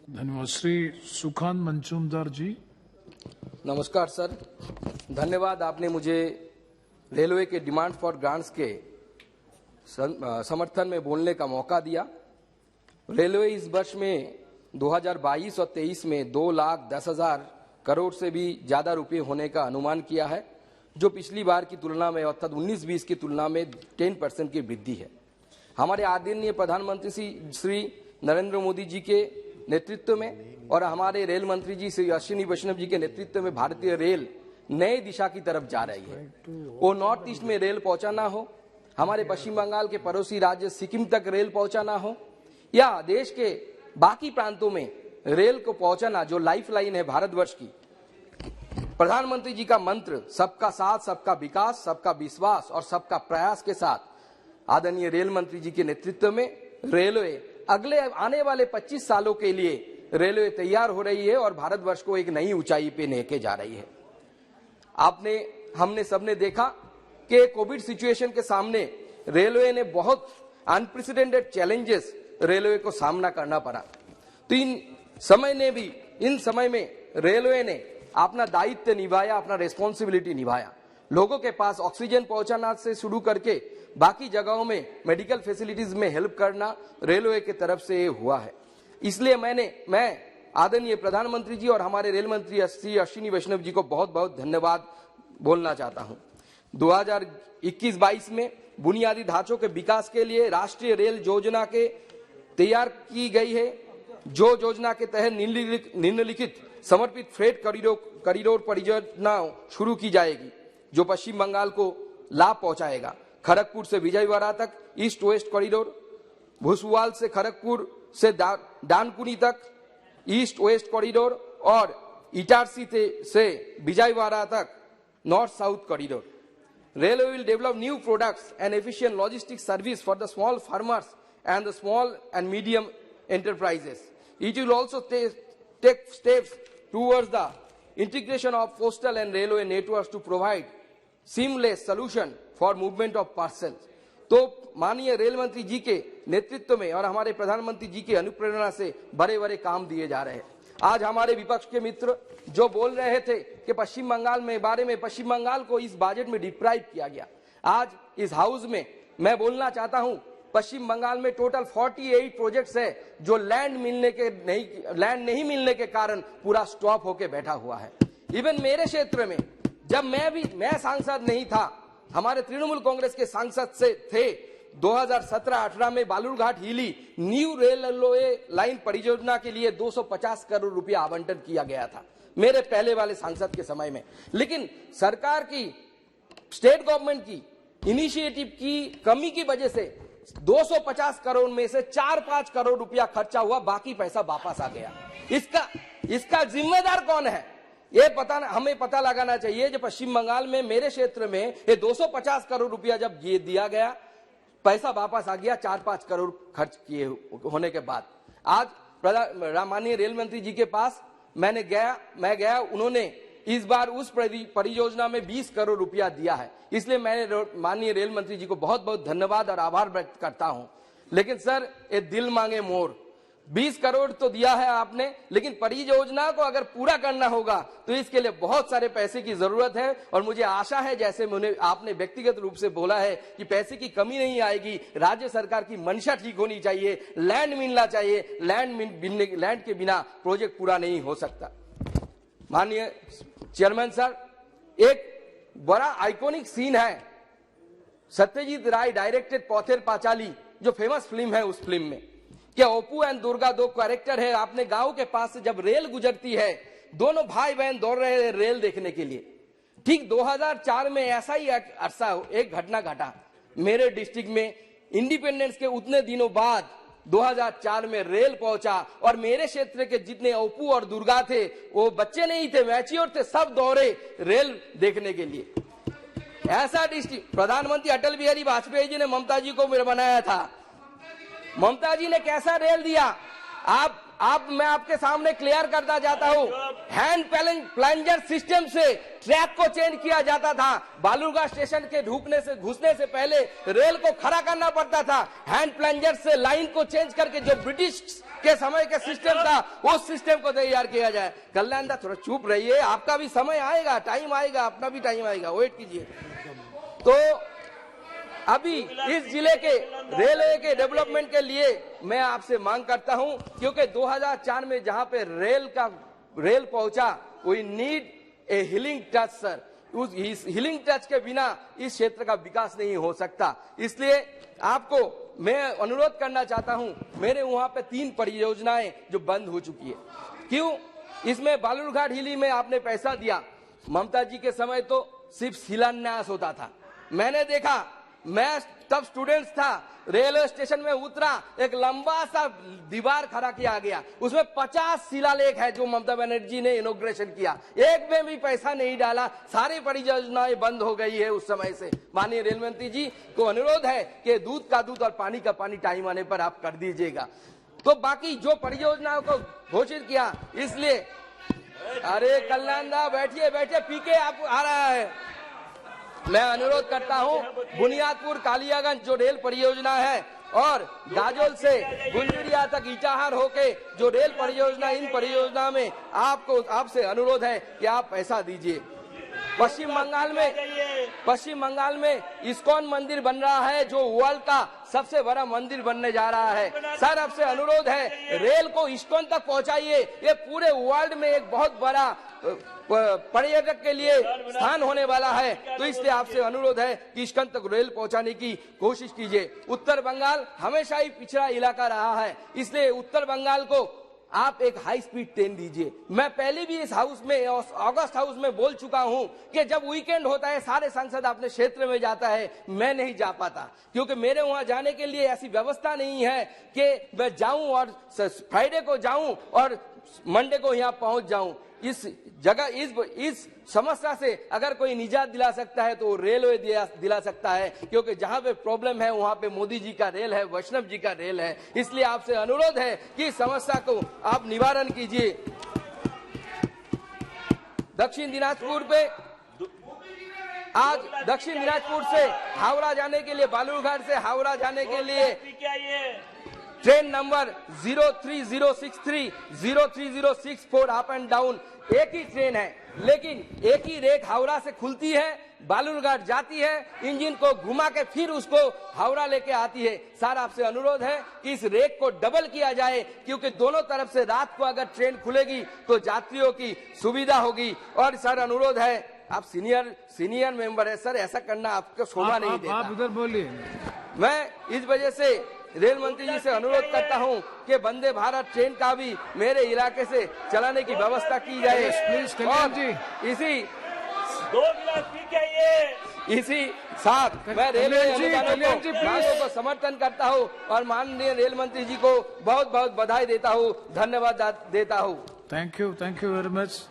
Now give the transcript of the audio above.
धन्यवाद। श्री सुखान मंचुमदार जी। नमस्कार सर, धन्यवाद आपने मुझे रेलवे के डिमांड फॉर ग्रांट्स के समर्थन में बोलने का मौका दिया। रेलवे इस वर्ष में 2022 और 23 में 2,10,000 करोड़ से भी ज्यादा रुपए होने का अनुमान किया है, जो पिछली बार की तुलना में अर्थात 19-20 की तुलना में 10% की वृद्धि है। हमारे आदरणीय प्रधानमंत्री श्री नरेंद्र मोदी जी के नेतृत्व में और हमारे रेल मंत्री जी श्री अश्विनी वैष्णव जी के नेतृत्व में भारतीय रेल नए दिशा की तरफ जा रही है। वो नॉर्थ ईस्ट में रेल पहुंचाना हो, हमारे पश्चिम बंगाल के पड़ोसी राज्य सिक्किम तक रेल पहुंचाना हो, या देश के बाकी प्रांतों में रेल को पहुंचाना, जो लाइफलाइन है भारतवर्ष की। प्रधानमंत्री जी का मंत्र सबका साथ, सबका विकास, सबका विश्वास और सबका प्रयास के साथ आदरणीय रेल मंत्री जी के नेतृत्व में रेलवे अगले आने वाले 25 सालों के लिए रेलवे तैयार हो रही है और भारतवर्ष को एक नई ऊंचाई पे लेके जा रही है। हमने सबने देखा कि कोविड सिचुएशन के सामने रेलवे ने बहुत अनप्रेसिडेंटेड चैलेंजेस रेलवे को सामना करना पड़ा। तो इन समय में रेलवे ने अपना दायित्व निभाया, अपना रेस्पॉन्सिबिलिटी निभाया। लोगों के पास ऑक्सीजन पहुंचाना से शुरू करके बाकी जगहों में मेडिकल फैसिलिटीज में हेल्प करना रेलवे की तरफ से हुआ है। इसलिए मैं आदरणीय प्रधानमंत्री जी और हमारे रेल मंत्री श्री अश्विनी वैष्णव जी को बहुत बहुत धन्यवाद बोलना चाहता हूं। 2021-22 में बुनियादी ढांचों के विकास के लिए राष्ट्रीय रेल योजना के तैयार की गई है, जो योजना के तहत निम्नलिखित समर्पित फ्रेट कॉरिडोर परियोजना शुरू की जाएगी, जो पश्चिम बंगाल को लाभ पहुंचाएगा। खड़गपुर से विजयवाड़ा तक ईस्ट वेस्ट कॉरिडोर, भूसवाल से खड़गपुर से डानकुनी तक ईस्ट वेस्ट कॉरिडोर और इटारसी से विजयवाड़ा तक north south corridor. Railway will develop new products and efficient logistics service for the small farmers and the small and medium enterprises. It will also take steps towards the integration of postal and railway networks to provide seamless solution for movement of parcels. तो माननीय rail मंत्री जी के नेतृत्व में और हमारे प्रधानमंत्री जी की अनुप्रेरणा से बड़े बड़े काम दिए जा रहे हैं। आज हमारे विपक्ष के मित्र जो बोल रहे थे कि पश्चिम बंगाल को इस बजट में डिप्राइव किया गया, आज इस हाउस में मैं बोलना चाहता हूं, पश्चिम बंगाल में टोटल 48 प्रोजेक्ट्स है जो लैंड नहीं मिलने के कारण पूरा स्टॉप होके बैठा हुआ है। इवन मेरे क्षेत्र में जब मैं सांसद नहीं था, हमारे तृणमूल कांग्रेस के सांसद से थे, 2017-18 में बालूरघाट हिली न्यू रेलवे लाइन परियोजना के लिए 250 करोड़ रुपया आवंटन किया गया था मेरे पहले वाले सांसद के समय में। लेकिन सरकार की, स्टेट गवर्नमेंट की इनिशिएटिव की कमी की वजह से 250 करोड़ में से 4-5 करोड़ रुपया खर्चा हुआ, बाकी पैसा वापस आ गया। इसका जिम्मेदार कौन है ये हमें पता लगाना चाहिए। जो पश्चिम बंगाल में मेरे क्षेत्र में ये 250 करोड़ रुपया जब ये दिया गया, पैसा वापस आ गया 4-5 करोड़ खर्च किए होने के बाद। आज माननीय रेल मंत्री जी के पास मैं गया, उन्होंने इस बार उस परियोजना में 20 करोड़ रुपया दिया है। इसलिए मैं माननीय रेल मंत्री जी को बहुत बहुत धन्यवाद और आभार व्यक्त करता हूं। लेकिन सर, ये दिल मांगे मोर, 20 करोड़ तो दिया है आपने, लेकिन परियोजना को अगर पूरा करना होगा तो इसके लिए बहुत सारे पैसे की जरूरत है। और मुझे आशा है, जैसे आपने व्यक्तिगत रूप से बोला है कि पैसे की कमी नहीं आएगी, राज्य सरकार की मंशा ठीक होनी चाहिए, लैंड मिलना चाहिए, लैंड के बिना प्रोजेक्ट पूरा नहीं हो सकता। माननीय चेयरमैन सर, एक बड़ा आइकॉनिक सीन है, सत्यजीत राय डायरेक्टेड पौथेर पांचाली, जो फेमस फिल्म है, उस फिल्म में क्या ओपू एंड दुर्गा दो कैरेक्टर है। आपने गांव के पास से जब रेल गुजरती है, दोनों भाई बहन दौड़ रहे हैं रेल देखने के लिए। ठीक 2004 में ऐसा ही एक घटना घटा मेरे डिस्ट्रिक्ट में। इंडिपेंडेंस के उतने दिनों बाद 2004 में रेल पहुंचा और मेरे क्षेत्र के जितने ओपू और दुर्गा थे, वो बच्चे नहीं थे, मैच्योर थे, सब दौड़े रेल देखने के लिए। ऐसा डिस्ट्रिक्ट प्रधानमंत्री अटल बिहारी वाजपेयी जी ने ममता जी को बनाया था। ममता जी ने कैसा रेल दिया, मैं आपके सामने क्लियर करता जाता हूं। हैंड प्लंजर सिस्टम से ट्रैक को चेंज किया जाता था। बालूरघाट स्टेशन के घुसने से पहले रेल को खड़ा करना पड़ता था। हैंड प्लंजर से लाइन को चेंज करके, जो ब्रिटिश के समय के सिस्टम था, उस सिस्टम को तैयार किया जाए। कल्याण दा थोड़ा चुप रहिए, आपका भी समय आएगा, टाइम आएगा, अपना भी टाइम आएगा, वेट कीजिए। तो अभी इस जिले के रेलवे के डेवलपमेंट के लिए मैं आपसे मांग करता हूं, क्योंकि 2004 में जहां पे रेल पहुंचा, we need a healing touch sir. उस हीलिंग टच के बिना इस क्षेत्र का विकास नहीं हो सकता। इसलिए आपको मैं अनुरोध करना चाहता हूं, मेरे वहां पे 3 परियोजनाएं जो बंद हो चुकी है, क्यों? इसमें बालूरघाट हिली में आपने पैसा दिया, ममता जी के समय तो सिर्फ शिलान्यास होता था। मैंने देखा, मैं तब स्टूडेंट्स था, रेलवे स्टेशन में उतरा, एक लंबा सा दीवार खड़ा किया गया, उसमें 50 शिलालेख है जो ममता बनर्जी ने इनॉग्रेशन किया, एक में भी पैसा नहीं डाला, सारी परियोजनाएं बंद हो गई है उस समय से। माननीय रेल मंत्री जी को अनुरोध है कि दूध का दूध और पानी का पानी टाइम आने पर आप कर दीजिएगा। तो बाकी जो परियोजनाओं को घोषित किया, इसलिए अरे कल्याण दा बैठिए बैठिए, पीके आप आ रहा है। मैं अनुरोध करता हूं, बुनियादपुर कालियागंज जो रेल परियोजना है और गाजोल से गुंजुरिया तक इटाहार होके जो रेल परियोजना, इन परियोजना में आपसे अनुरोध है कि आप पैसा दीजिए। पश्चिम बंगाल में इस्कॉन मंदिर बन रहा है, जो वर्ल्ड का सबसे बड़ा मंदिर बनने जा रहा है। सर आपसे अनुरोध है, रेल को इस्कॉन तक पहुंचाइए, ये पूरे वर्ल्ड में एक बहुत बड़ा पर्यटक के लिए स्थान होने वाला है। तो इसलिए आपसे अनुरोध है कि इस्कॉन तक रेल पहुंचाने की कोशिश कीजिए। उत्तर बंगाल हमेशा ही पिछड़ा इलाका रहा है, इसलिए उत्तर बंगाल को आप एक हाई स्पीड ट्रेन दीजिए। मैं पहले भी इस हाउस में, अगस्त हाउस में बोल चुका हूं कि जब वीकेंड होता है सारे सांसद अपने क्षेत्र में जाता है, मैं नहीं जा पाता, क्योंकि मेरे वहां जाने के लिए ऐसी व्यवस्था नहीं है कि मैं जाऊं और फ्राइडे को जाऊं और मंडे को यहां पहुंच जाऊं। इस जगह, इस समस्या से अगर कोई निजात दिला सकता है तो रेलवे दिला सकता है, क्योंकि जहां पे प्रॉब्लम है वहां पे मोदी जी का रेल है, वैष्णव जी का रेल है। इसलिए आपसे अनुरोध है कि इस समस्या को आप निवारण कीजिए। दक्षिण दिनाजपुर पे आज दक्षिण दिनाजपुर से हावड़ा जाने के लिए, बालूरघाट से हावड़ा जाने के लिए train number 03063 03064 up and down एक ही ट्रेन है, लेकिन एक ही रेक हावड़ा से खुलती है, बालूरघाट जाती है, इंजन को घुमा के फिर उसको हावड़ा लेके आती है। सर आपसे अनुरोध है कि इस रेक को डबल किया जाए, क्योंकि दोनों तरफ से रात को अगर ट्रेन खुलेगी तो यात्रियों की सुविधा होगी। और सर अनुरोध है, आप सीनियर मेंबर है सर, ऐसा करना आपको शोभा नहीं देता। आप इधर बोलिए। मैं इस वजह से रेल मंत्री जी से अनुरोध करता हूं कि वंदे भारत ट्रेन का भी मेरे इलाके से चलाने की व्यवस्था की जाए। प्लीज कल्याण जी, इसी साथ मैं रेलवे मांगों को समर्थन करता हूं और माननीय रेल मंत्री जी को बहुत बहुत बधाई देता हूं, धन्यवाद देता हूं। Thank you very much.